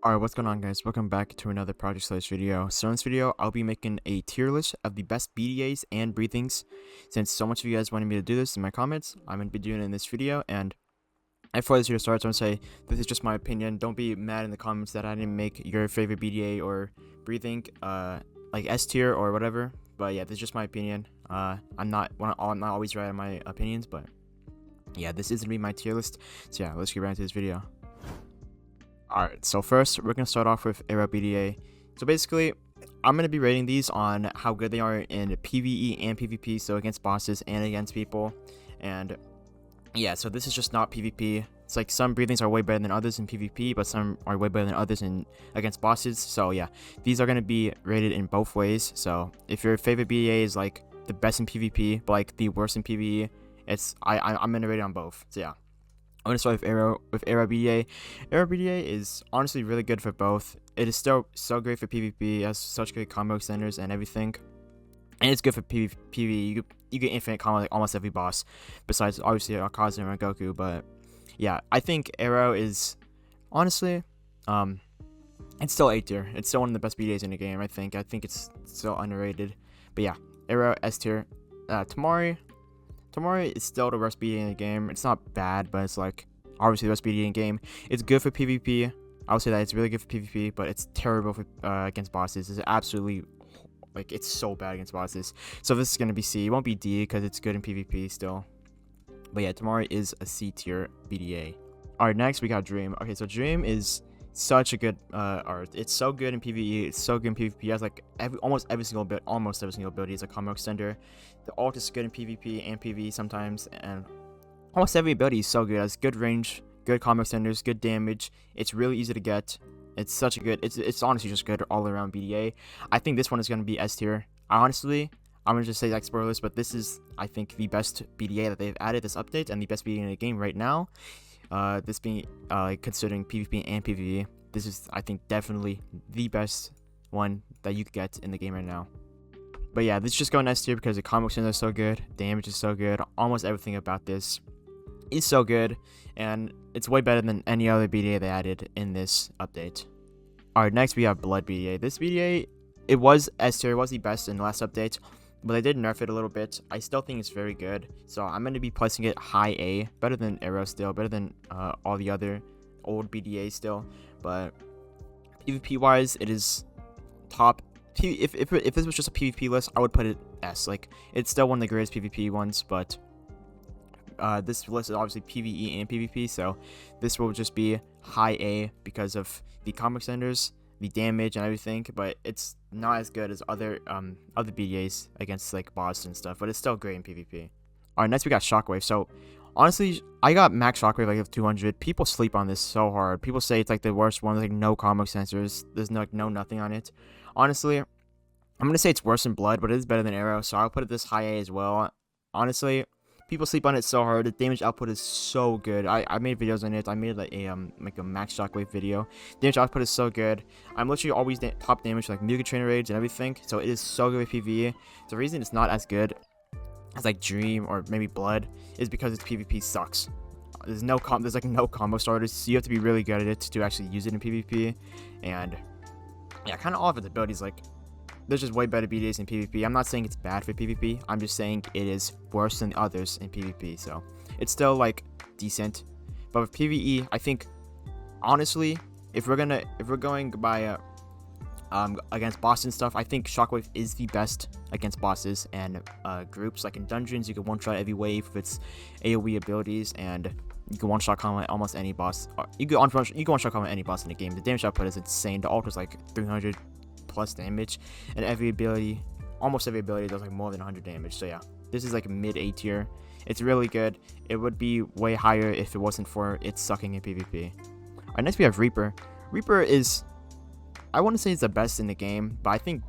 Alright, what's going on, guys? Welcome back to another Project Slash video. So in this video, I'll be making a tier list of the best BDAs and breathings. Since so much of you guys wanted me to do this in my comments, I'm going to be doing it in this video. And before this video starts, I want to say, this is just my opinion. Don't be mad in the comments that I didn't make your favorite BDA or breathing, like S tier or whatever. But yeah, this is just my opinion. I'm not always right on my opinions, but yeah, this is going to be my tier list. So yeah, let's get right into this video. Alright, so first, we're going to start off with Era BDA. So basically, I'm going to be rating these on how good they are in PvE and PvP, so against bosses and against people. And yeah, so this is just not PvP. It's like some breathings are way better than others in PvP, but some are way better than others in against bosses. So yeah, these are going to be rated in both ways. So if your favorite BDA is like the best in PvP, but like the worst in PvE, I'm going to rate it on both. So yeah. I'm going to start with Era BDA. Era BDA is honestly really good for both. It is still so great for PvP. It has such great combo extenders and everything. And it's good for PvE. You get infinite combo like almost every boss. Besides, obviously, Kazuma and Goku. But yeah, I think Arrow is, honestly, it's still A tier. It's still one of the best BDAs in the game, I think. I think it's still underrated. But yeah, Arrow, S tier. Tamari is still the worst BDA in the game. It's not bad, but it's like obviously the worst BDA in the game. It's good for PvP. I would say that it's really good for PvP, but it's terrible for against bosses. It's absolutely like it's so bad against bosses. So this is gonna be C. It won't be D because it's good in PvP still. But yeah, Tamari is a C tier BDA. Alright, next we got Dream. Okay, so Dream is such a good art. It's so good in PvE. It's so good in PvP. It has like almost every single ability is a combo extender. The ult is good in PvP and PvE sometimes, and almost every ability is so good. It has good range, good combo extenders, good damage. It's really easy to get. It's such a good. It's honestly just good all around BDA. I think this one is gonna be S tier. I'm gonna just say like spoilers, but this is I think the best BDA that they've added this update and the best BDA in the game right now. This being considering PvP and PvE, this is I think definitely the best one that you could get in the game right now. But yeah, this is just going S tier because the combo extenders are so good, damage is so good, almost everything about this is so good, and it's way better than any other BDA they added in this update. Alright, next we have Blood BDA. This BDA, it was S tier, it was the best in the last update, but they did nerf it a little bit. I still think it's very good, so I'm going to be placing it high A, better than Arrow still, better than all the other old BDAs still, but PvP wise, it is top. If this was just a PvP list, I would put it S. Like, it's still one of the greatest PvP ones, but this list is obviously PvE and PvP, so this will just be high A because of the combo extenders, the damage and everything, but it's not as good as other BDAs against like boss and stuff, but it's still great in PvP. Alright, next we got Shockwave. So honestly, I got max Shockwave like 200. People sleep on this so hard. People say it's like the worst one, like no combo extenders, there's no nothing on it. Honestly, I'm gonna say it's worse than Blood, but it is better than Arrow, so I'll put it this high A as well. Honestly, people sleep on it so hard. The damage output is so good. I made videos on it. I made like a max Shockwave video. Damage output is so good. I'm literally always top damage like Mugen Trainer raids and everything. So it is so good with PvE. The reason it's not as good as like Dream or maybe Blood is because its PvP sucks. There's like no combo starters. So you have to be really good at it to actually use it in PvP. And yeah, kind of all of its abilities like. There's just way better BDAs in PvP. I'm not saying it's bad for PvP. I'm just saying it is worse than others in PvP. So it's still like decent. But with PvE, I think honestly, if we're going by against boss and stuff, I think Shockwave is the best against bosses and groups. Like in dungeons, you can one-shot every wave with its AoE abilities, and you can one-shot combat almost any boss. You can one-shot combat any boss in the game. The damage output is insane. The ult is like 300 plus damage, and almost every ability does like more than 100 damage. So yeah, this is like mid A tier. It's really good. It would be way higher if it wasn't for it sucking in PvP. Alright, next we have Reaper. Reaper is, I wouldn't say it's the best in the game, but I think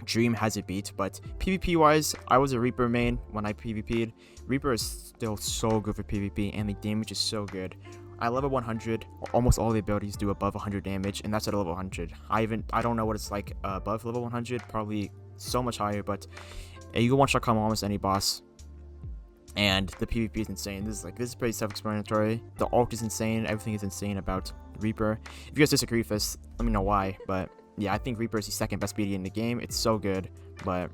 Dream has it beat. But PvP wise, I was a Reaper main when I PvP'd. Reaper is still so good for PvP, and the damage is so good. At level 100, almost all the abilities do above 100 damage, and that's at level 100. I don't know what it's like above level 100, probably so much higher, but you can one-shot combo almost any boss. And the PvP is insane. This is pretty self-explanatory. The ult is insane. Everything is insane about Reaper. If you guys disagree with this, let me know why. But yeah, I think Reaper is the second best BDA in the game. It's so good. But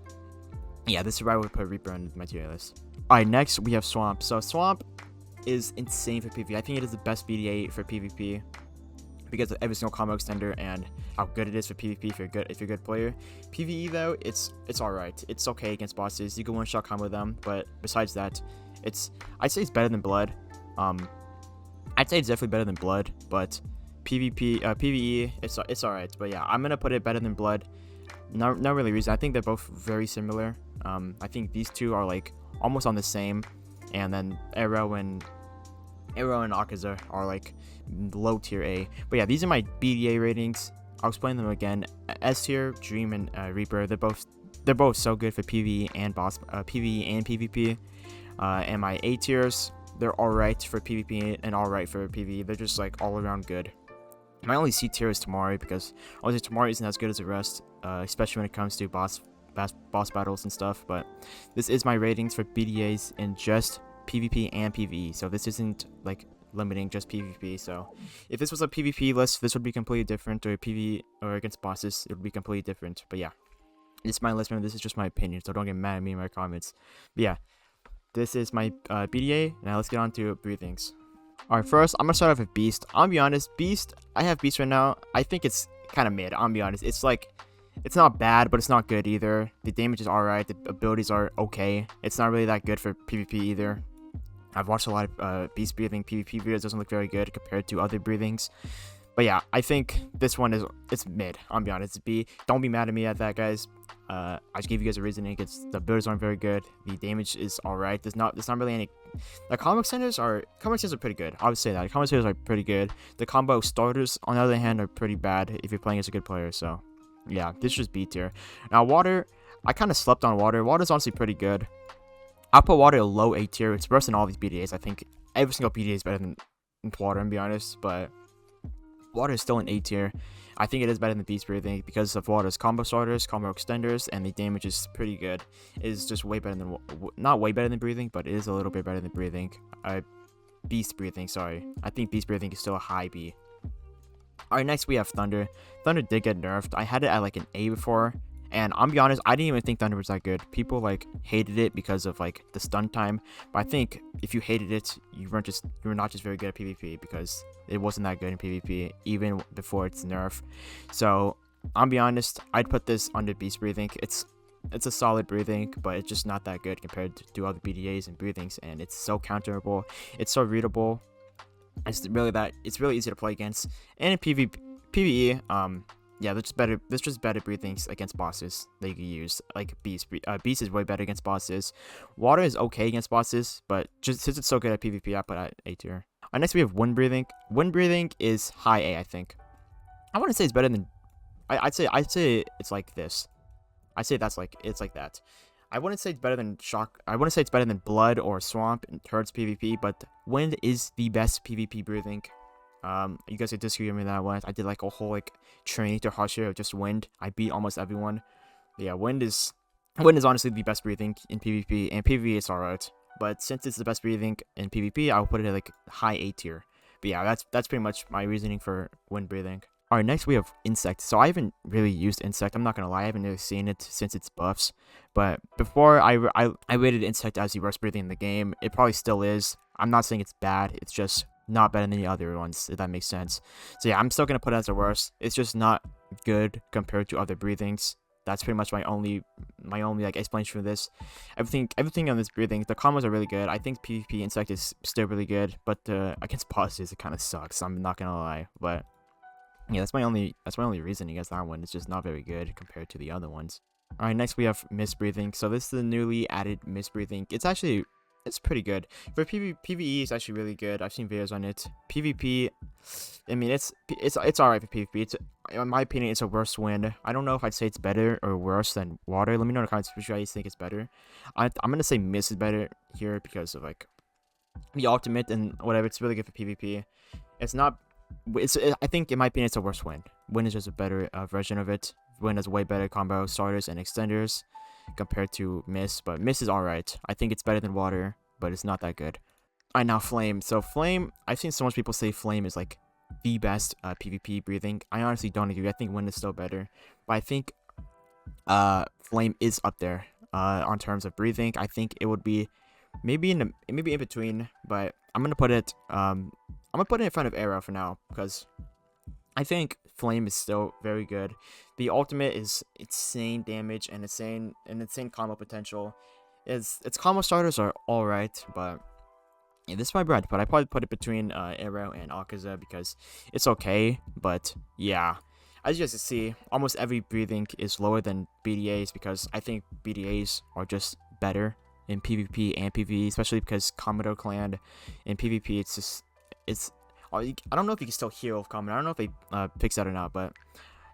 yeah, this is why I would put Reaper on my tier list. Alright, next we have Swamp. So Swamp is insane for PvP. I think it is the best BDA for PvP because of every single combo extender and how good it is for PvP if you're a good player. PvE though, it's alright. It's okay against bosses. You can one-shot combo them, but besides that, I'd say it's better than Blood. I'd say it's definitely better than Blood, but PvE, it's alright. But yeah, I'm gonna put it better than Blood. No really reason. I think they're both very similar. I think these two are like almost on the same, and then Arrow and Akaza are like low tier A. But yeah, these are my BDA ratings. I'll explain them again. S tier, Dream and Reaper. They're both so good for PvE and PvE and PvP. And my A tiers, they're alright for PvP and alright for PvE. They're just like all around good. My only C tier is Tamari because obviously Tamari isn't as good as the rest, especially when it comes to boss battles and stuff. But this is my ratings for BDAs in just PvP and PvE. So this isn't like limiting just PvP. So if this was a PvP list, this would be completely different, or PvE or against bosses, it would be completely different. But yeah, this is my list. Remember, this is just my opinion, so don't get mad at me in my comments. But yeah, this is my BDA. Now let's get on to breathings. Alright, first I'm gonna start off with Beast. I'll be honest, Beast, I have Beast right now. I think it's kind of mid. I'll be honest. It's like, it's not bad, but it's not good either. The damage is alright. The abilities are okay. It's not really that good for PvP either. I've watched a lot of Beast breathing PvP videos. It doesn't look very good compared to other breathings. But yeah, I think this one it's mid. I'll be honest. It's B. Don't be mad at me at that, guys. I just gave you guys a reasoning. The abilities aren't very good. The damage is alright. There's not really any. The combo extenders are pretty good. I would say that. The combo extenders are pretty good. The combo starters, on the other hand, are pretty bad if you're playing as a good player. So yeah, this is just B tier. Now Water, I kind of slept on Water. Water's honestly pretty good. I'll put Water a low A tier. It's worse than all these BDAs. I think every single BDA is better than Water, to be honest. But Water is still an A tier. I think it is better than Beast breathing because of Water's combo starters, combo extenders, and the damage is pretty good. It is just way better than, not way better than breathing, but it is a little bit better than breathing. Beast breathing, sorry. I think Beast breathing is still a high B. Alright, next we have Thunder. Thunder did get nerfed. I had it at like an A before, and I'll be honest, I didn't even think Thunder was that good. People like hated it because of like the stun time, but I think if you hated it, you were not just very good at PvP because it wasn't that good in PvP even before its nerf. So I'll be honest, I'd put this under Beast breathing. It's a solid breathing, but it's just not that good compared to other BDAs and breathings, and it's so counterable. It's so readable. It's really easy to play against. And in PvE, yeah, there's just better breathings against bosses that you can use. Like Beast. Beast is way better against bosses. Water is okay against bosses, but just since it's so good at PvP, I put it at A tier. Next we have Wind breathing. Wind breathing is high A, I think. I wouldn't say it's better than. I'd say it's like this. I'd say it's like that. I wouldn't say it's better than Shock. I wouldn't say it's better than Blood or Swamp in terms of PvP, but Wind is the best PvP breathing. You guys could disagree with me that one. I did like a whole like training to hard share of just Wind. I beat almost everyone. But yeah, Wind is honestly the best breathing in PvP, and PvE it's alright. But since it's the best breathing in PvP, I'll put it at like high A tier. But yeah, that's pretty much my reasoning for Wind breathing. Alright, next we have Insect. So I haven't really used Insect. I'm not gonna lie, I haven't really seen it since its buffs. But before I rated Insect as the worst breathing in the game. It probably still is. I'm not saying it's bad. It's just not better than the other ones, if that makes sense. So yeah, I'm still gonna put it as the worst. It's just not good compared to other breathings. That's pretty much my only like explanation for this. Everything on this breathing, the combos are really good. I think PvP Insect is still really good, but against bosses it kind of sucks. I'm not gonna lie, but yeah, that's my only reasoning against that one. It's just not very good compared to the other ones. All right, next we have Mist breathing. So this is the newly added Mist breathing. It's pretty good. For PvE, it's actually really good. I've seen videos on it. PvP, I mean, it's alright for PvP. It's, in my opinion, it's a worse Wind. I don't know if I'd say it's better or worse than Water. Let me know in the comments which you think it's better. I'm gonna say Mist is better here because of like the ultimate and whatever. It's really good for PvP. I think in my opinion, it's a worse Wind. Wind is just a better version of it. Wind has way better combo starters and extenders compared to Mist, but Mist is alright. I think it's better than Water, but it's not that good. Alright, now Flame. So Flame, I've seen so much people say Flame is like the best PvP breathing. I honestly don't agree. I think Wind is still better, but I think Flame is up there on terms of breathing. I think it would be maybe in between, but I'm gonna put it in front of Arrow for now because I think Flame is still very good. The ultimate is insane damage and insane combo potential. Its combo starters are alright, but yeah, this is my bread. But I probably put it between Arrow and 𝐃𝐆𝐒𝐂𝐿 because it's okay. But yeah, as you guys can see, almost every breathing is lower than BDAs because I think BDAs are just better in PvP and PvE, especially because Commodore Clan in PvP it's I don't know if you can still heal with Commodore. I don't know if they fix that or not, but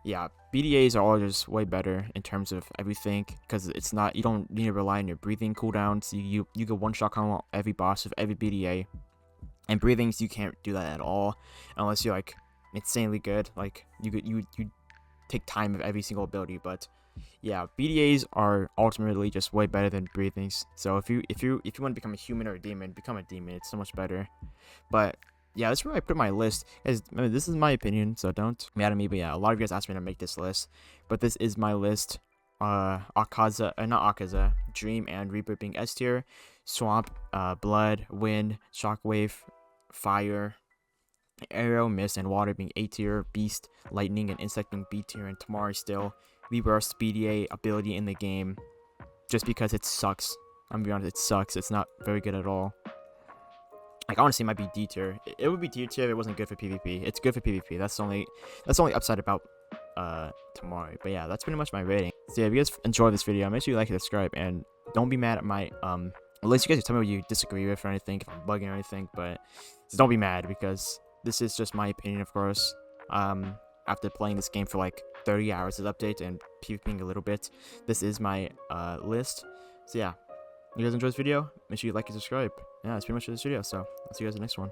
yeah, BDAs are all just way better in terms of everything because it's not, you don't need to rely on your breathing cooldowns. You can one-shot combo every boss with every BDA, and breathings you can't do that at all unless you're like insanely good. Like you take time with every single ability, but yeah, BDAs are ultimately just way better than breathings. So if you want to become a human or a demon, become a demon. It's so much better. But yeah, that's where I put my list. Guys, remember, this is my opinion, so don't be mad at me. But yeah, a lot of you guys asked me to make this list, but this is my list. Not 𝐃𝐆𝐒𝐿, Dream and Reaper being S tier, Swamp, Blood, Wind, Shockwave, Fire, Arrow, Mist, and Water being A tier, Beast, Lightning, and Insect being B tier, and Tamari still the worst BDA ability in the game, just because it sucks. I'm gonna be honest, it sucks. It's not very good at all. Like, honestly, it might be D tier. It would be D tier if it wasn't good for PvP. It's good for PvP. That's the only upside about Tamari. But yeah, that's pretty much my rating. So yeah, if you guys enjoyed this video, make sure you like and subscribe, and don't be mad at my unless you guys tell me what you disagree with or anything, if I'm bugging or anything. But just don't be mad because this is just my opinion, of course. After playing this game for like 30 hours of update and PvPing a little bit, this is my list. So yeah, if you guys enjoyed this video, make sure you like and subscribe. Yeah, that's pretty much this video, so I'll see you guys in the next one.